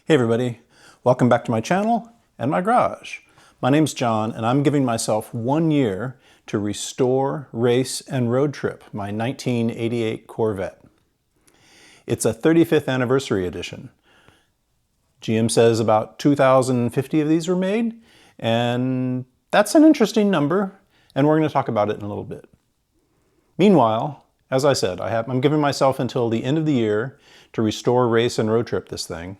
Hey everybody, welcome back to my channel and my garage. My name's John and I'm giving myself 1 year to restore, race, and road trip my 1988 Corvette. It's a 35th anniversary edition. GM says about 2,050 of these were made, and that's an interesting number, and we're going to talk about it in a little bit. Meanwhile, as I said, I'm giving myself until the end of the year to restore, race, and road trip this thing.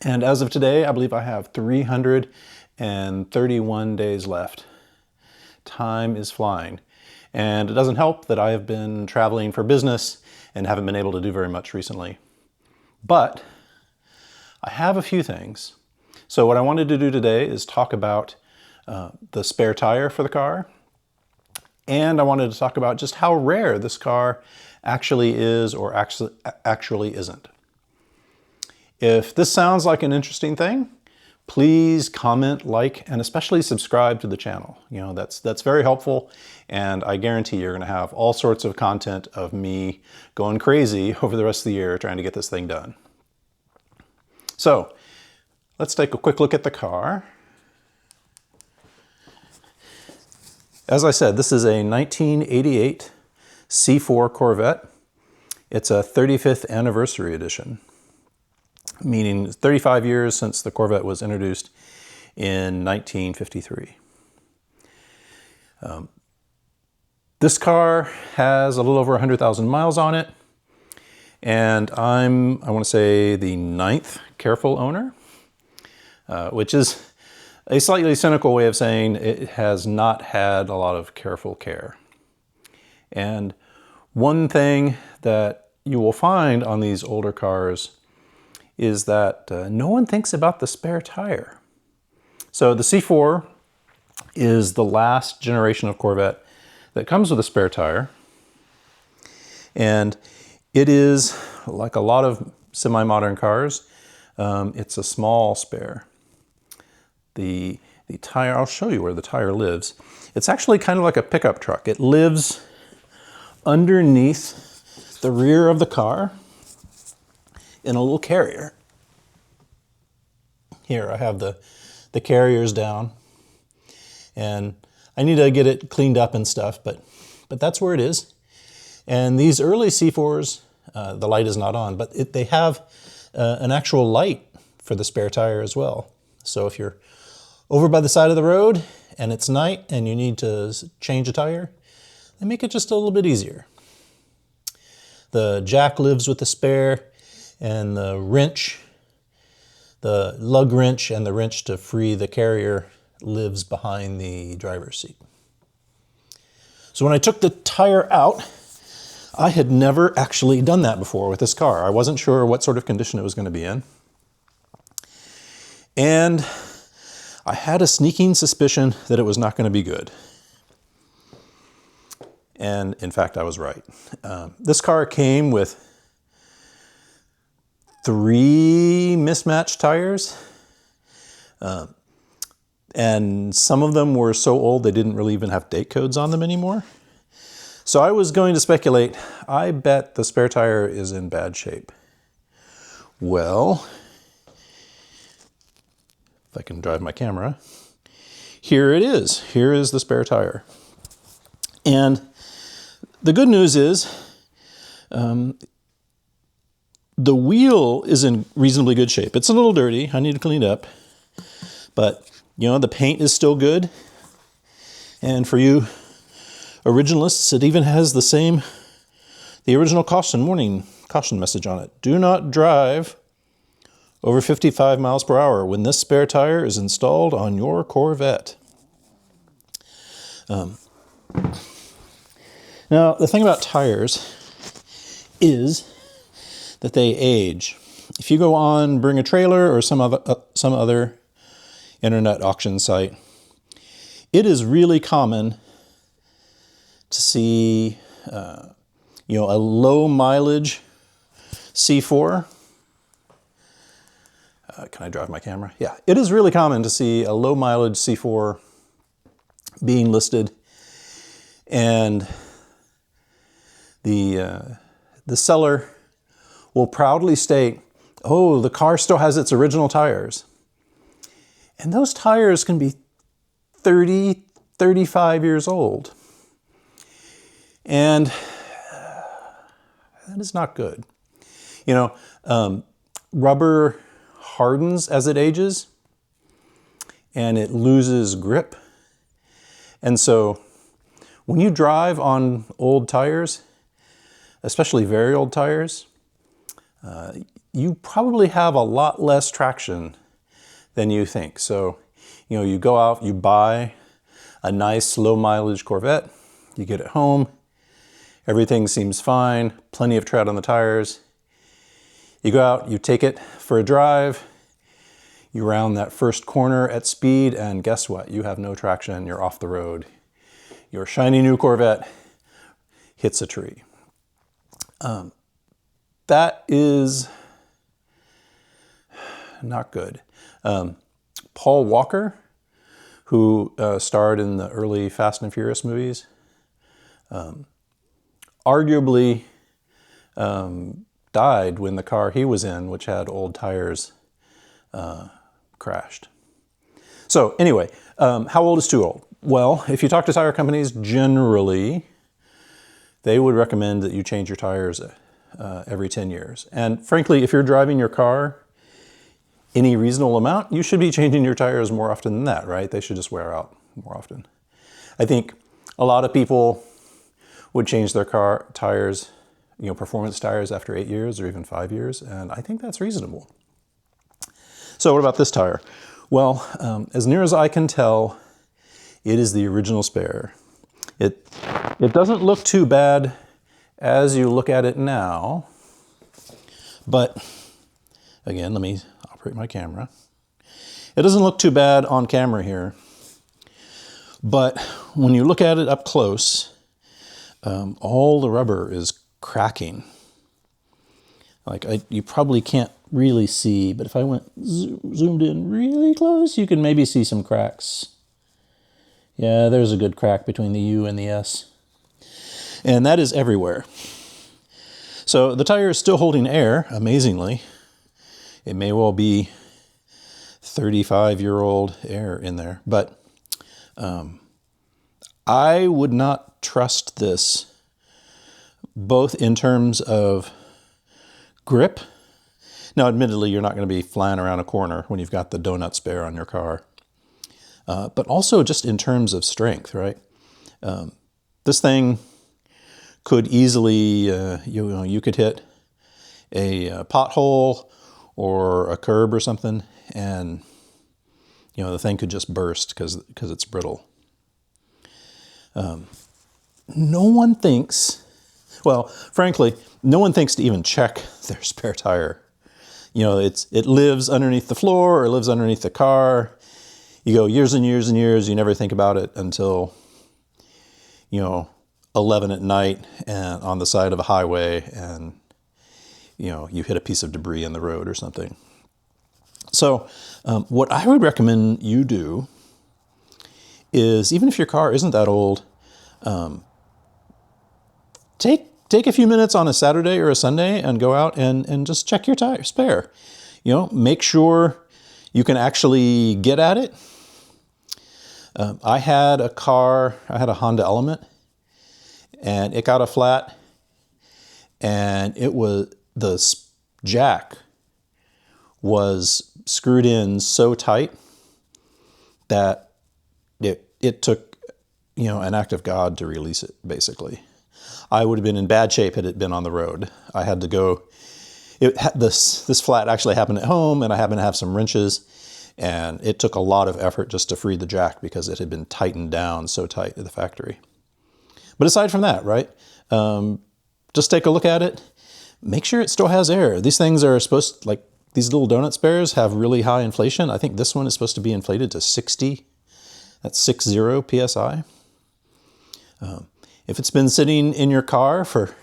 And as of today, I believe I have 331 days left. Time is flying. And it doesn't help that I have been traveling for business and haven't been able to do very much recently. But I have a few things. So what I wanted to do today is talk about the spare tire for the car. And I wanted to talk about just how rare this car actually is or actually isn't. If this sounds like an interesting thing, please comment, like, and especially subscribe to the channel. You know, that's very helpful, and I guarantee you're going to have all sorts of content of me going crazy over the rest of the year trying to get this thing done. So, let's take a quick look at the car. As I said, this is a 1988 C4 Corvette. It's a 35th anniversary edition, meaning 35 years since the Corvette was introduced in 1953. This car has a little over 100,000 miles on it, and I want to say the 9th careful owner, which is a slightly cynical way of saying it has not had a lot of careful care. And one thing that you will find on these older cars is that no one thinks about the spare tire. So the C4 is the last generation of Corvette that comes with a spare tire. And it is, like a lot of semi-modern cars, it's a small spare. The tire, I'll show you where the tire lives. It's actually kind of like a pickup truck. It lives underneath the rear of the car in a little carrier. Here I have the carriers down, and I need to get it cleaned up and stuff, but that's where it is. And these early C4s, the light is not on, but they have an actual light for the spare tire as well. So if you're over by the side of the road and it's night and you need to change a tire, they make it just a little bit easier. The jack lives with the spare, and the wrench, the lug wrench and the wrench to free the carrier lives behind the driver's seat. So when I took the tire out, I had never actually done that before with this car. I wasn't sure what sort of condition it was going to be in. And I had a sneaking suspicion that it was not going to be good. And in fact, I was right. This car came with 3 mismatched tires, and some of them were so old they didn't really even have date codes on them anymore. So I was going to speculate, I bet the spare tire is in bad shape. Well, if I can drive my camera, here it is. Here is the spare tire. And the good news is, the wheel is in reasonably good shape. It's a little dirty. I need to clean it up. But, you know, the paint is still good. And for you originalists, it even has the original caution message on it. Do not drive over 55 miles per hour when this spare tire is installed on your Corvette. Now, the thing about tires is that they age. If you go on Bring a Trailer or some other internet auction site, it is really common to see a low mileage C4. Can I drive my camera? Yeah, it is really common to see a low mileage C4 being listed, and the seller will proudly state, oh, the car still has its original tires. And those tires can be 30, 35 years old. And that is not good. You know, rubber hardens as it ages and it loses grip. And so when you drive on old tires, especially very old tires, you probably have a lot less traction than you think. So, you know, you go out, you buy a nice low mileage Corvette, you get it home, everything seems fine, plenty of tread on the tires. You go out, you take it for a drive, you round that first corner at speed, and guess what? You have no traction, you're off the road. Your shiny new Corvette hits a tree. That is not good. Paul Walker, who starred in the early Fast and Furious movies, arguably died when the car he was in, which had old tires, crashed. So anyway, how old is too old? Well, if you talk to tire companies, generally, they would recommend that you change your tires every 10 years. And frankly, if you're driving your car any reasonable amount, you should be changing your tires more often than that, right? They should just wear out more often. I think a lot of people would change their car tires, you know, performance tires after 8 years or even 5 years, and I think that's reasonable. So what about this tire? Well, as near as I can tell, it is the original spare. It doesn't look too bad as you look at it now, but again, let me operate my camera. It doesn't look too bad on camera here, but when you look at it up close, all the rubber is cracking. Like you probably can't really see, but if I went zoomed in really close, you can maybe see some cracks. Yeah, there's a good crack between the U and the S. And that is everywhere. So the tire is still holding air, amazingly. It may well be 35-year-old air in there, but I would not trust this, both in terms of grip. Now, admittedly, you're not going to be flying around a corner when you've got the donut spare on your car, but also just in terms of strength, right? This thing could easily, you could hit a pothole or a curb or something, and the thing could just burst because it's brittle. No one thinks, well, frankly, no one thinks to even check their spare tire. It lives underneath the floor or lives underneath the car. You go years and years and years, you never think about it until, 11 at night and on the side of a highway, and you hit a piece of debris in the road or something. So what I would recommend you do is, even if your car isn't that old, take a few minutes on a Saturday or a Sunday and go out and just check your tire spare. Make sure you can actually get at it. I had a Honda Element, and it got a flat, and the jack was screwed in so tight that it took, an act of God to release it, basically. I would have been in bad shape had it been on the road. I had to go, this flat actually happened at home, and I happened to have some wrenches, and it took a lot of effort just to free the jack because it had been tightened down so tight at the factory. But aside from that, right, just take a look at it. Make sure it still has air. These things are supposed to, these little donut spares have really high inflation. I think this one is supposed to be inflated to 60. That's 60 PSI. If it's been sitting in your car for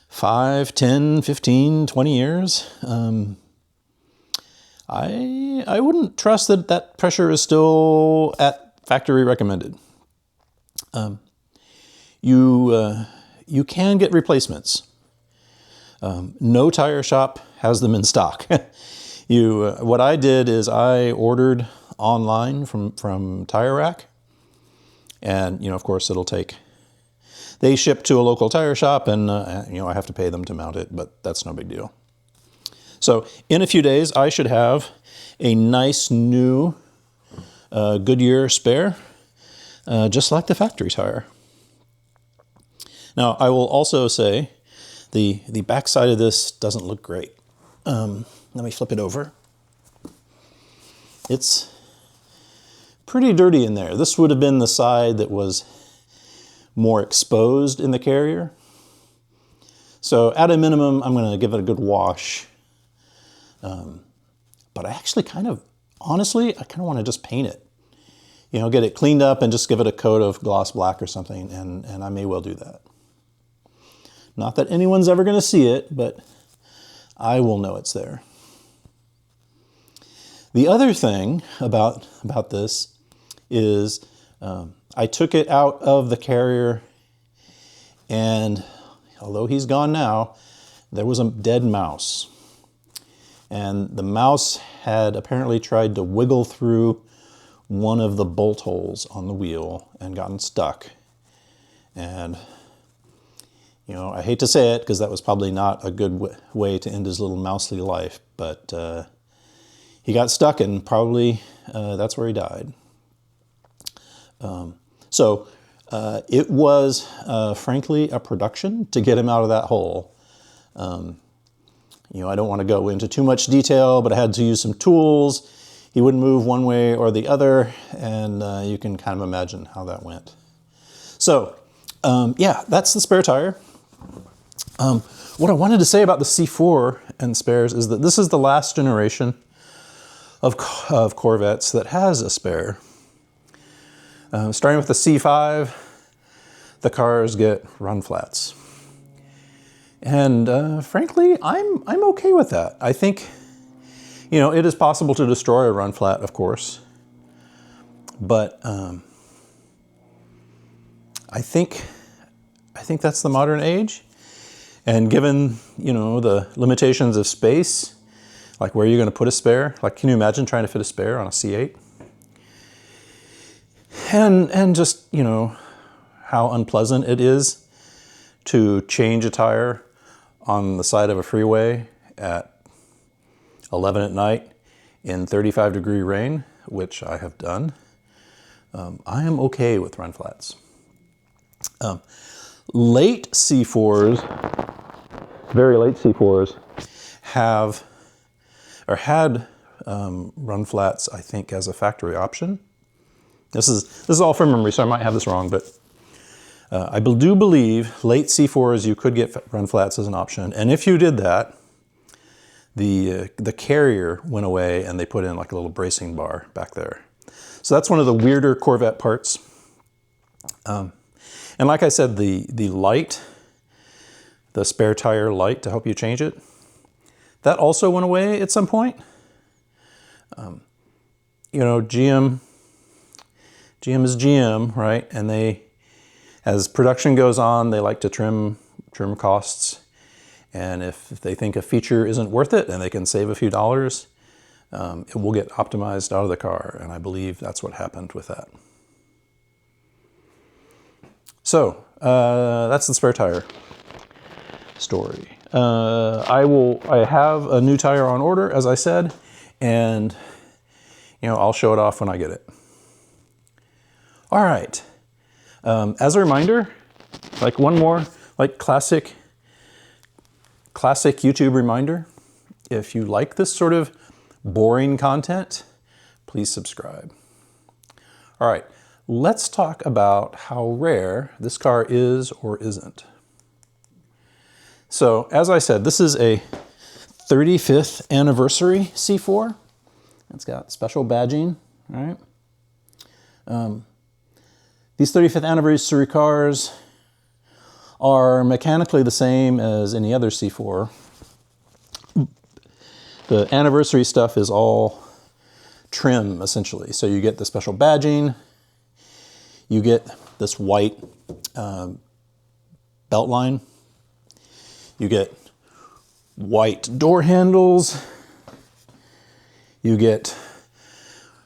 5, 10, 15, 20 years, I wouldn't trust that pressure is still at factory recommended. You can get replacements. No tire shop has them in stock. What I did is I ordered online from Tire Rack, and of course they ship to a local tire shop, and I have to pay them to mount it, but that's no big deal. So in a few days, I should have a nice new Goodyear spare, just like the factory tire. Now, I will also say the back side of this doesn't look great. Let me flip it over. It's pretty dirty in there. This would have been the side that was more exposed in the carrier. So at a minimum, I'm going to give it a good wash. But I actually honestly, I kind of want to just paint it. Get it cleaned up and just give it a coat of gloss black or something, and I may well do that. Not that anyone's ever going to see it, but I will know it's there. The other thing about this is I took it out of the carrier, and although he's gone now, there was a dead mouse. And the mouse had apparently tried to wiggle through one of the bolt holes on the wheel and gotten stuck. And, I hate to say it because that was probably not a good way to end his little mousely life, but he got stuck, and probably that's where he died. So it was, frankly, a production to get him out of that hole. I don't want to go into too much detail, but I had to use some tools. He wouldn't move one way or the other, and you can kind of imagine how that went. So, yeah, that's the spare tire. What I wanted to say about the C4 and spares is that this is the last generation of Corvettes that has a spare. Starting with the C5, the cars get run flats. And frankly, I'm okay with that. I think, it is possible to destroy a run flat, of course. But I think that's the modern age. And given, the limitations of space, like where you're going to put a spare, like can you imagine trying to fit a spare on a C8? And just, how unpleasant it is to change a tire on the side of a freeway at 11 at night in 35-degree rain, which I have done. I am okay with run flats. Late C4s, very late C4s, had run flats, I think, as a factory option. This is all from memory, so I might have this wrong, but I do believe late C4s you could get run flats as an option, and if you did that, the carrier went away and they put in like a little bracing bar back there. So that's one of the weirder Corvette parts. And like I said, the light, the spare tire light to help you change it, that also went away at some point. GM is GM, right? And as production goes on, they like to trim costs. And if they think a feature isn't worth it and they can save a few dollars, it will get optimized out of the car. And I believe that's what happened with that. So that's the spare tire story. I have a new tire on order, as I said, and I'll show it off when I get it. All right. As a reminder, like one more, like classic YouTube reminder, if you like this sort of boring content, please subscribe. All right, let's talk about how rare this car is or isn't. So, as I said, this is a 35th anniversary C4. It's got special badging, right? These 35th anniversary cars are mechanically the same as any other C4. The anniversary stuff is all trim, essentially. So you get the special badging, you get this white belt line, you get white door handles. You get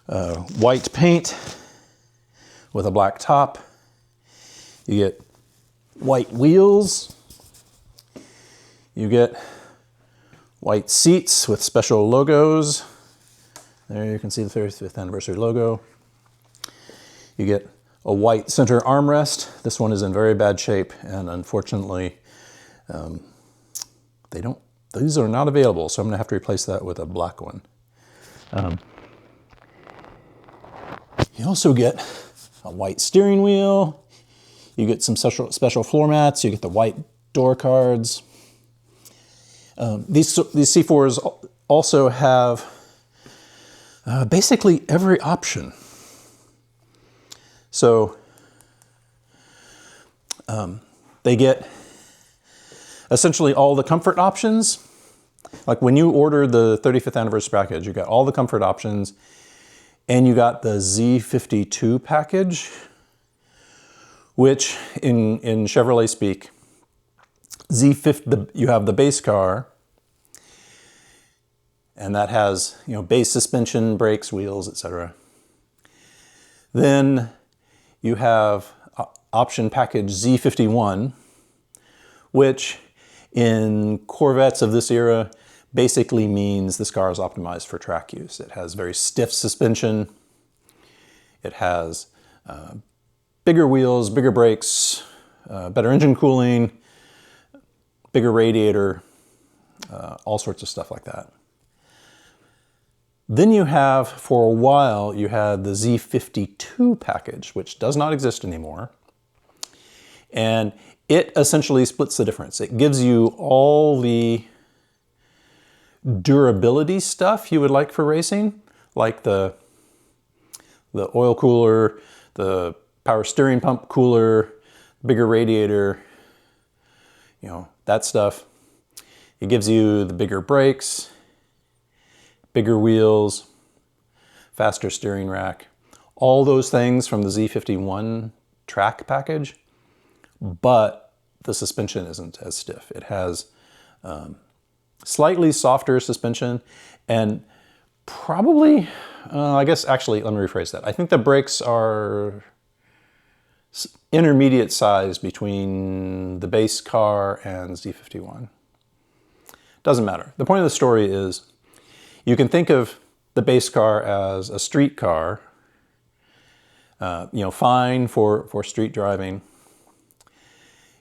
white paint with a black top. You get white wheels. You get white seats with special logos. There you can see the 35th anniversary logo. You get a white center armrest. This one is in very bad shape, and unfortunately, these are not available, so I'm gonna have to replace that with a black one. You also get a white steering wheel. You get some special floor mats. You get the white door cards. These C4s also have basically every option. So they get essentially all the comfort options. Like when you order the 35th anniversary package, you got all the comfort options, and you got the Z52 package, which in Chevrolet speak, you have the base car, and that has, you know, base suspension, brakes, wheels, etc. Then you have option package Z51, which in Corvettes of this era basically means this car is optimized for track use. It has very stiff suspension. It has bigger wheels, bigger brakes, better engine cooling, bigger radiator, all sorts of stuff like that. Then you have, for a while, you had the Z52 package, which does not exist anymore. And it essentially splits the difference. It gives you all the durability stuff you would like for racing, like the oil cooler, the power steering pump cooler, bigger radiator, you know, that stuff. It gives you the bigger brakes, bigger wheels, faster steering rack, all those things from the Z51 track package, but the suspension isn't as stiff. It has slightly softer suspension, and probably, I guess actually, let me rephrase that. I think the brakes are intermediate size between the base car and Z51. Doesn't matter. The point of the story is you can think of the base car as a street car, you know, fine for street driving.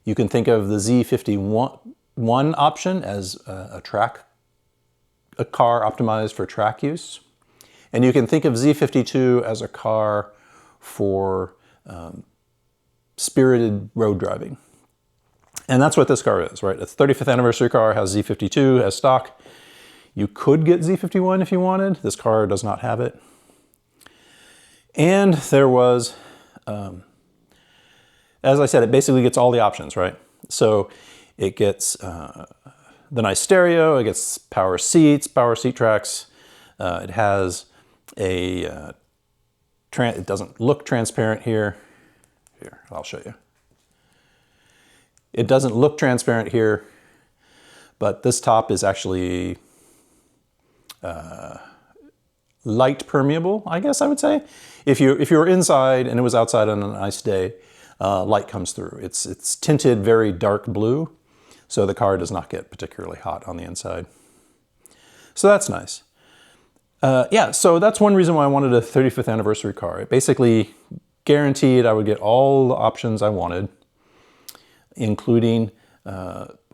You can think of the Z51 option as a car optimized for track use. And you can think of Z52 as a car for spirited road driving. And that's what this car is, right? It's 35th anniversary car, has Z52 as stock. You could get Z51 if you wanted. This car does not have it. And there was, as I said, it basically gets all the options, right? So it gets the nice stereo, it gets power seats, power seat tracks. It has a, it doesn't look transparent here. Here, I'll show you. It doesn't look transparent here, but this top is actually light permeable, I guess I would say. If you were inside and it was outside on a nice day, light comes through. It's tinted very dark blue, so the car does not get particularly hot on the inside. So that's nice. Yeah, so that's one reason why I wanted a 35th anniversary car. It basically guaranteed I would get all the options I wanted, including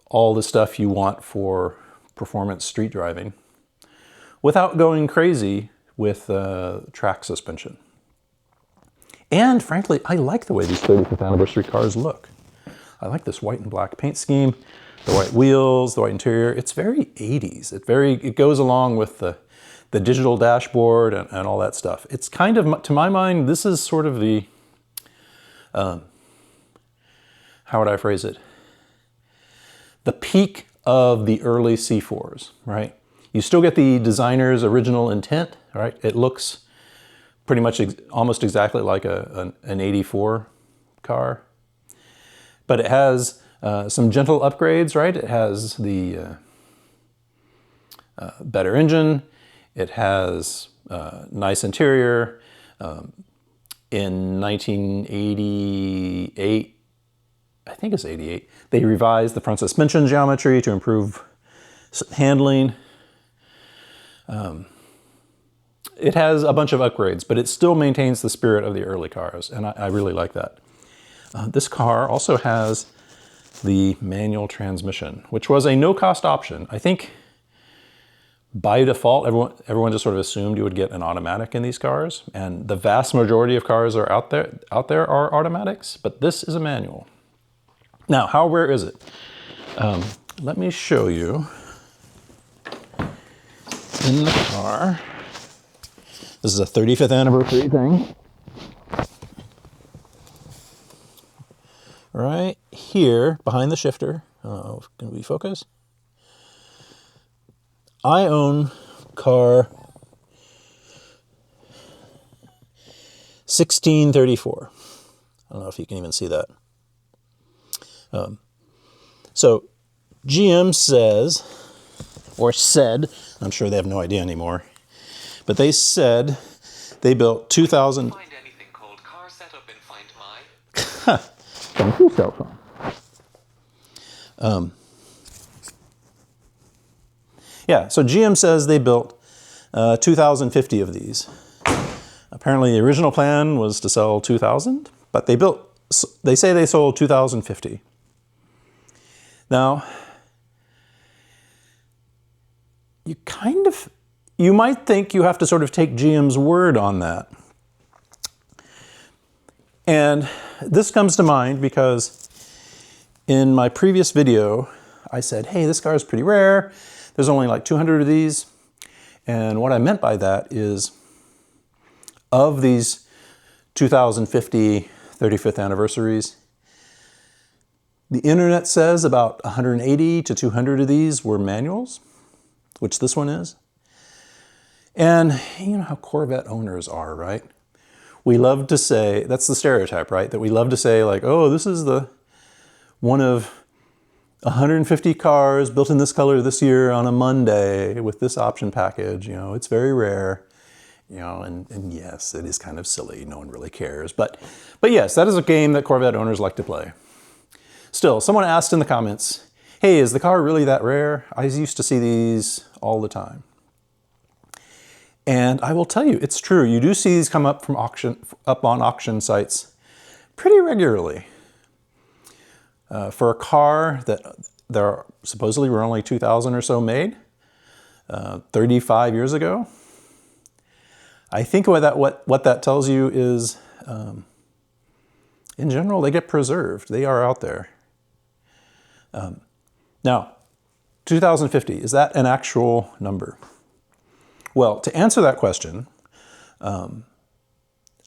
all the stuff you want for performance street driving, without going crazy with track suspension. And frankly, I like the way these 35th anniversary cars look. I like this white and black paint scheme, the white wheels, the white interior. It's very 80s. It goes along with the digital dashboard and all that stuff. It's kind of, to my mind, this is sort of the, how would I phrase it? The peak of the early C4s, right? You still get the designer's original intent, right? It looks pretty much almost exactly like an 84 car, but it has some gentle upgrades, right? It has the better engine. It has nice interior. In 1988, I think it's 88, they revised the front suspension geometry to improve handling. It has a bunch of upgrades, but it still maintains the spirit of the early cars, and I really like that. This car also has the manual transmission, which was a no-cost option. I think by default, everyone just sort of assumed you would get an automatic in these cars, and the vast majority of cars are out there are automatics, but this is a manual. Now, how rare is it? Let me show you in the car. This is a 35th anniversary thing. Right here, behind the shifter. Can we focus? I own car 1634. I don't know if you can even see that. So GM says, or said, I'm sure they have no idea anymore, but they said they built 2,000. Find anything called car setup and find my. From your cell phone. Yeah, so GM says they built 2,050 of these. Apparently the original plan was to sell 2,000, but they say they sold 2,050. Now, you might think you have to sort of take GM's word on that. And this comes to mind because in my previous video, I said, hey, this car is pretty rare. There's only like 200 of these. And what I meant by that is of these 2,050 35th anniversaries, the internet says about 180 to 200 of these were manuals, which this one is. And you know how Corvette owners are, right? We love to say, that's the stereotype, right? That we love to say like, oh, this is the one of 150 cars built in this color this year on a Monday with this option package. You know, it's very rare. You know, and yes, it is kind of silly. No one really cares. But yes, that is a game that Corvette owners like to play. Still, someone asked in the comments, hey, is the car really that rare? I used to see these all the time. And I will tell you, it's true. You do see these come up from up on auction sites pretty regularly. For a car that there supposedly were only 2,000 or so made 35 years ago, I think what that tells you is, in general, they get preserved. They are out there. Now, 2050, is that an actual number? Well, to answer that question,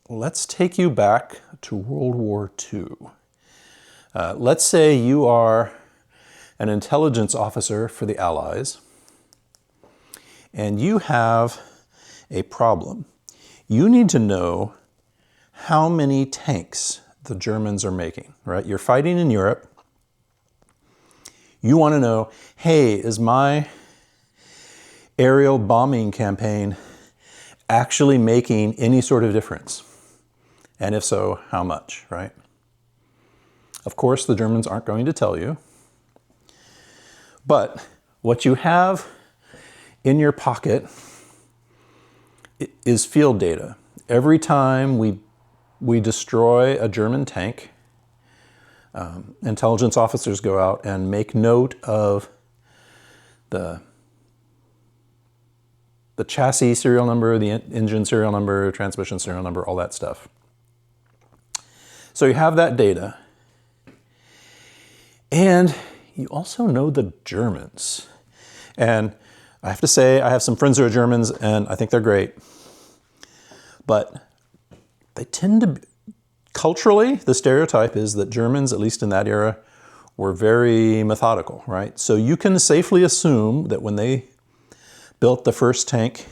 let's take you back to World War II. Let's say you are an intelligence officer for the Allies, and you have a problem. You need to know how many tanks the Germans are making, right? You're fighting in Europe. You want to know, hey, is my aerial bombing campaign actually making any sort of difference? And if so, how much, right? Of course, the Germans aren't going to tell you. But what you have in your pocket is field data. Every time we destroy a German tank, intelligence officers go out and make note of the chassis serial number, the engine serial number, transmission serial number, all that stuff. So you have that data. And you also know the Germans. And I have to say, I have some friends who are Germans, and I think they're great. But they tend to, culturally, the stereotype is that Germans, at least in that era, were very methodical, right? So you can safely assume that when they built the first tank,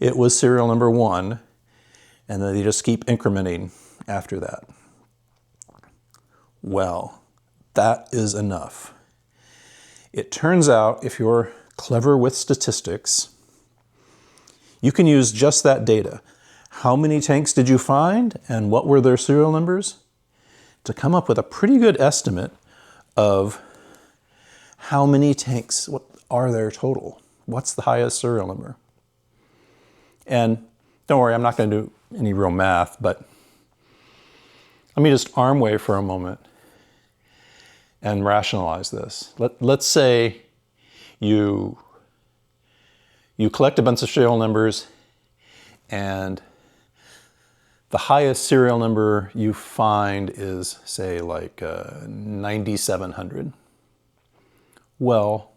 it was serial number 1, and then they just keep incrementing after that. Well, that is enough. It turns out if you're clever with statistics, you can use just that data. How many tanks did you find and what were their serial numbers? To come up with a pretty good estimate of how many tanks, what are there total? What's the highest serial number? And don't worry, I'm not going to do any real math, but let me just arm wave for a moment and rationalize this. Let's say you collect a bunch of serial numbers and the highest serial number you find is, say, like 9,700. Well,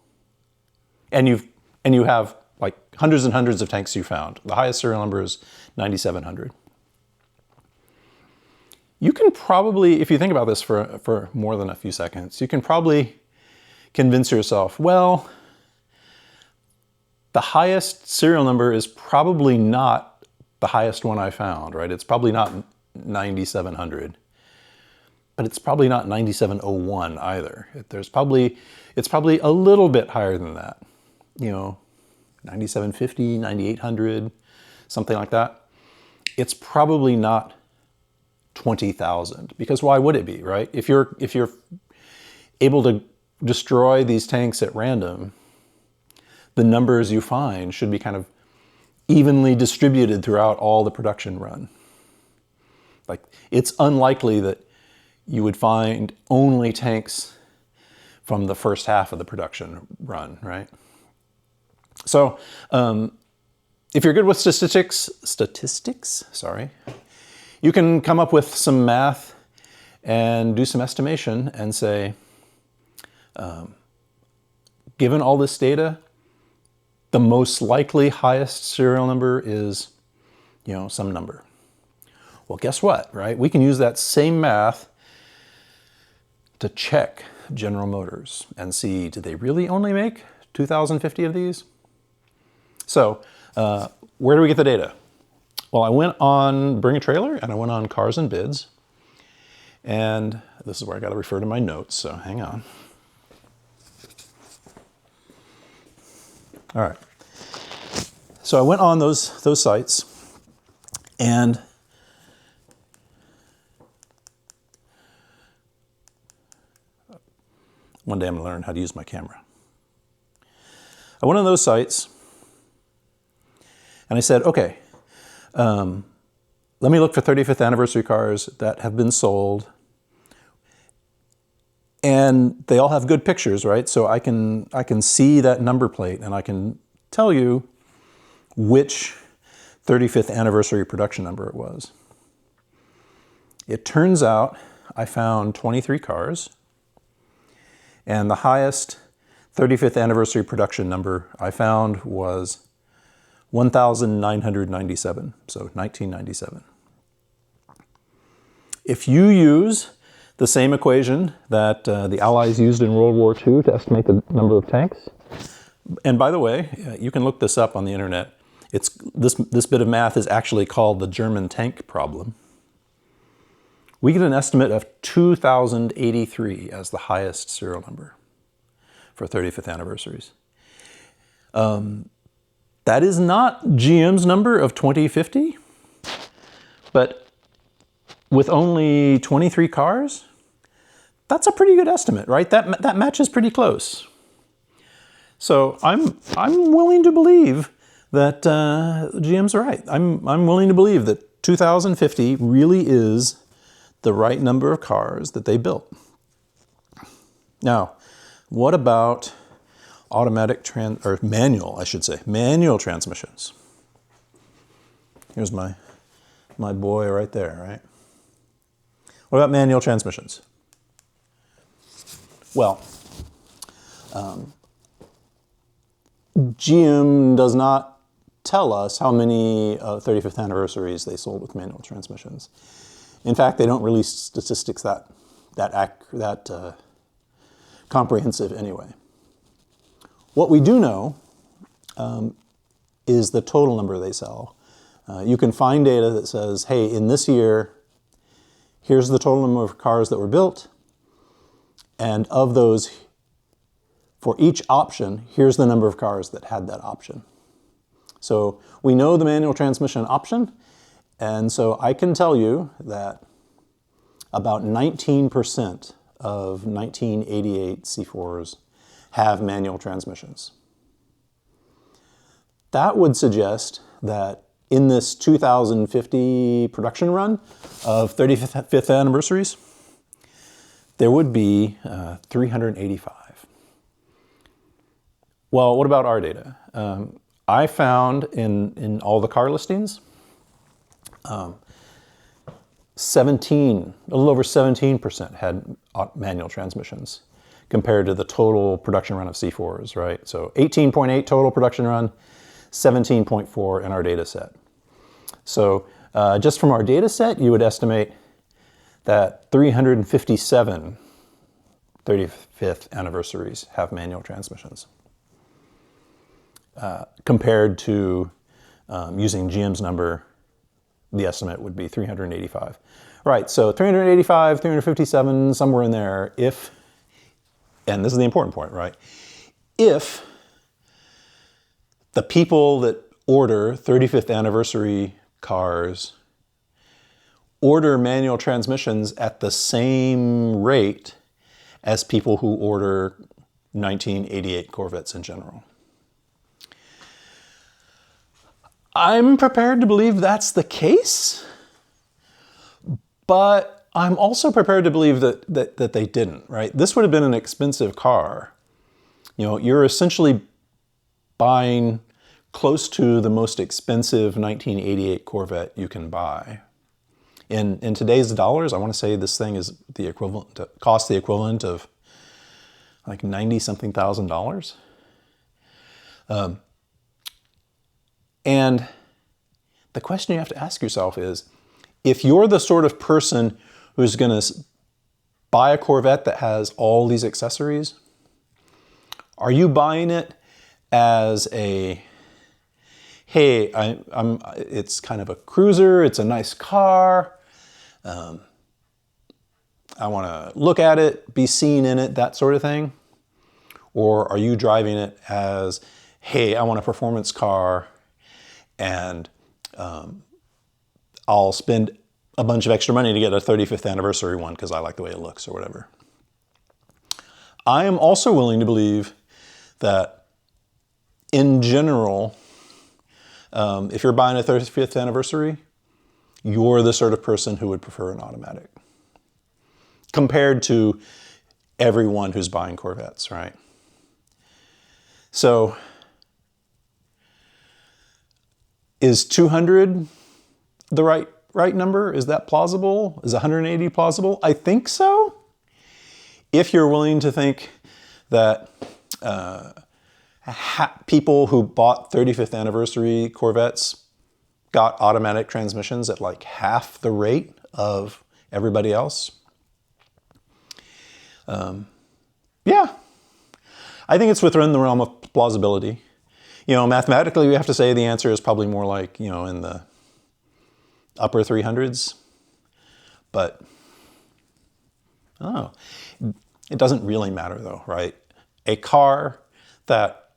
and you have like hundreds and hundreds of tanks you found. The highest serial number is 9,700. You can probably, if you think about this for more than a few seconds, you can probably convince yourself, well, the highest serial number is probably not the highest one I found, right? It's probably not 9,700, but it's probably not 9,701 either. It's probably a little bit higher than that, 9,750, 9,800, something like that. It's probably not 20,000, because why would it be, right? If you're able to destroy these tanks at random, the numbers you find should be kind of evenly distributed throughout all the production run. Like, it's unlikely that you would find only tanks from the first half of the production run, right? So, if you're good with statistics, you can come up with some math and do some estimation and say, given all this data, the most likely highest serial number is, some number. Well, guess what, right? We can use that same math to check General Motors and see, did they really only make 2,050 of these? So, where do we get the data? Well, I went on Bring a Trailer and I went on Cars and Bids. And this is where I got to refer to my notes, so hang on. All right. So I went on those sites, and one day I'm going to learn how to use my camera. I went on those sites, and I said, okay, let me look for 35th anniversary cars that have been sold. And they all have good pictures, right? So I can see that number plate and I can tell you which 35th anniversary production number it was. It turns out I found 23 cars, and the highest 35th anniversary production number I found was 1,997, so 1997. If you use the same equation that the Allies used in World War II to estimate the number of tanks, and by the way, you can look this up on the internet. This bit of math is actually called the German Tank Problem. We get an estimate of 2,083 as the highest serial number for 35th anniversaries. That is not GM's number of 2050, but with only 23 cars, that's a pretty good estimate, right? That matches pretty close. So I'm willing to believe that GM's right. I'm willing to believe that 2050 really is the right number of cars that they built. Now, what about manual transmissions? Here's my boy right there, right? What about manual transmissions? Well, GM does not tell us how many 35th anniversaries they sold with manual transmissions. In fact, they don't release statistics that comprehensive anyway. What we do know is the total number they sell. You can find data that says, hey, in this year, here's the total number of cars that were built, and of those, for each option, here's the number of cars that had that option. So we know the manual transmission option, and so I can tell you that about 19% of 1988 C4s have manual transmissions. That would suggest that in this 2050 production run of 35th anniversaries, there would be 385. Well, what about our data? I found in all the car listings, 17, a little over 17% had manual transmissions compared to the total production run of C4s, right? So 18.8 total production run, 17.4 in our data set. So just from our data set, you would estimate that 357 35th anniversaries have manual transmissions. Compared to using GM's number, the estimate would be 385. Right, so 385, 357, somewhere in there, if, and this is the important point, right? If the people that order 35th anniversary cars order manual transmissions at the same rate as people who order 1988 Corvettes in general. I'm prepared to believe that's the case, but I'm also prepared to believe that they didn't, right? This would have been an expensive car. You know, you're essentially buying close to the most expensive 1988 Corvette you can buy. In today's dollars, I want to say this thing is the equivalent, cost the equivalent of like 90-something thousand dollars. And the question you have to ask yourself is, if you're the sort of person who's going to buy a Corvette that has all these accessories, are you buying it as a, hey, it's kind of a cruiser, it's a nice car, I want to look at it, be seen in it, that sort of thing? Or are you driving it as, hey, I want a performance car, and I'll spend a bunch of extra money to get a 35th anniversary one because I like the way it looks or whatever. I am also willing to believe that in general, if you're buying a 35th anniversary, you're the sort of person who would prefer an automatic compared to everyone who's buying Corvettes, right? So is 200 the right number? Is that plausible? Is 180 plausible? I think so. If you're willing to think that people who bought 35th anniversary Corvettes got automatic transmissions at like half the rate of everybody else. Yeah, I think it's within the realm of plausibility. You know, mathematically, we have to say the answer is probably more like, you know, in the upper 300s. But, oh, it doesn't really matter though, right? A car that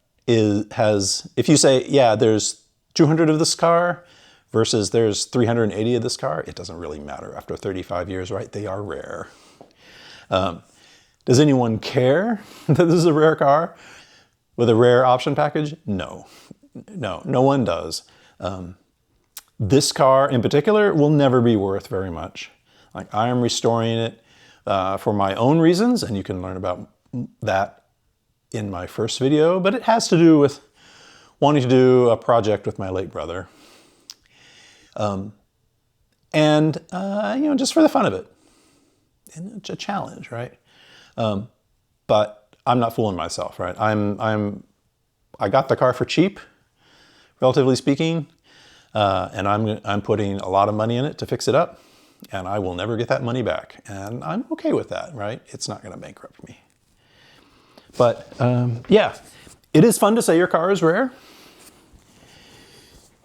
has, if you say, yeah, there's 200 of this car versus there's 380 of this car, it doesn't really matter after 35 years, right? They are rare. Does anyone care that this is a rare car with a rare option package? No, no one does. This car in particular will never be worth very much. Like, I am restoring it for my own reasons, and you can learn about that in my first video, but it has to do with wanting to do a project with my late brother. You know, just for the fun of it. And it's a challenge, right? But I'm not fooling myself, right? I got the car for cheap, relatively speaking, and I'm putting a lot of money in it to fix it up, and I will never get that money back. And I'm okay with that, right? It's not going to bankrupt me. But yeah, it is fun to say your car is rare.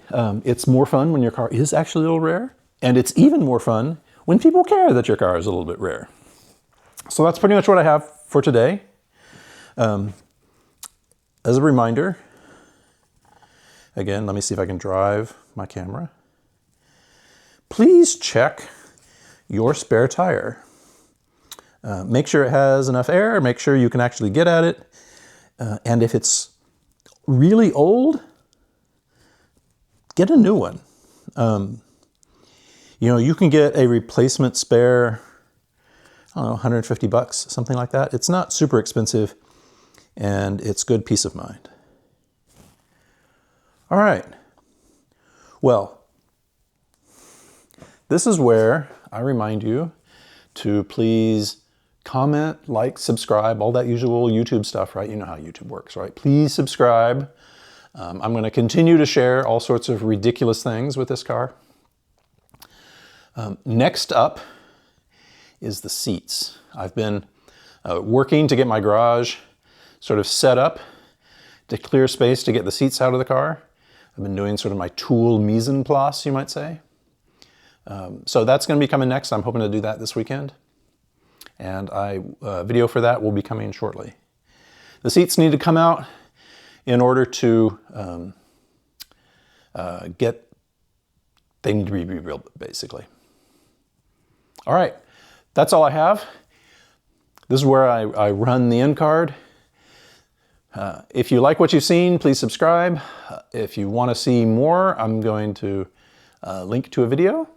It's more fun when your car is actually a little rare, and it's even more fun when people care that your car is a little bit rare. So that's pretty much what I have for today. As a reminder, again, let me see if I can drive my camera. Please check your spare tire. Make sure it has enough air, make sure you can actually get at it. And if it's really old, get a new one. You know, you can get a replacement spare, I don't know, 150 bucks, something like that. It's not super expensive, and it's good peace of mind. All right. Well, this is where I remind you to please comment, like, subscribe, all that usual YouTube stuff, right? You know how YouTube works, right? Please subscribe. I'm going to continue to share all sorts of ridiculous things with this car. Next up is the seats. I've been working to get my garage sort of set up to clear space to get the seats out of the car. I've been doing sort of my tool mise en place, you might say. So that's going to be coming next. I'm hoping to do that this weekend. And a video for that will be coming shortly. The seats need to come out in order to they need to be rebuilt, basically. All right, that's all I have. This is where I run the end card. If you like what you've seen, please subscribe. If you want to see more, I'm going to link to a video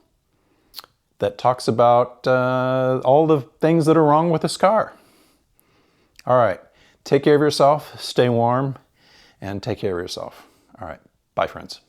that talks about all the things that are wrong with this car. All right, take care of yourself, stay warm, and take care of yourself. All right, bye friends.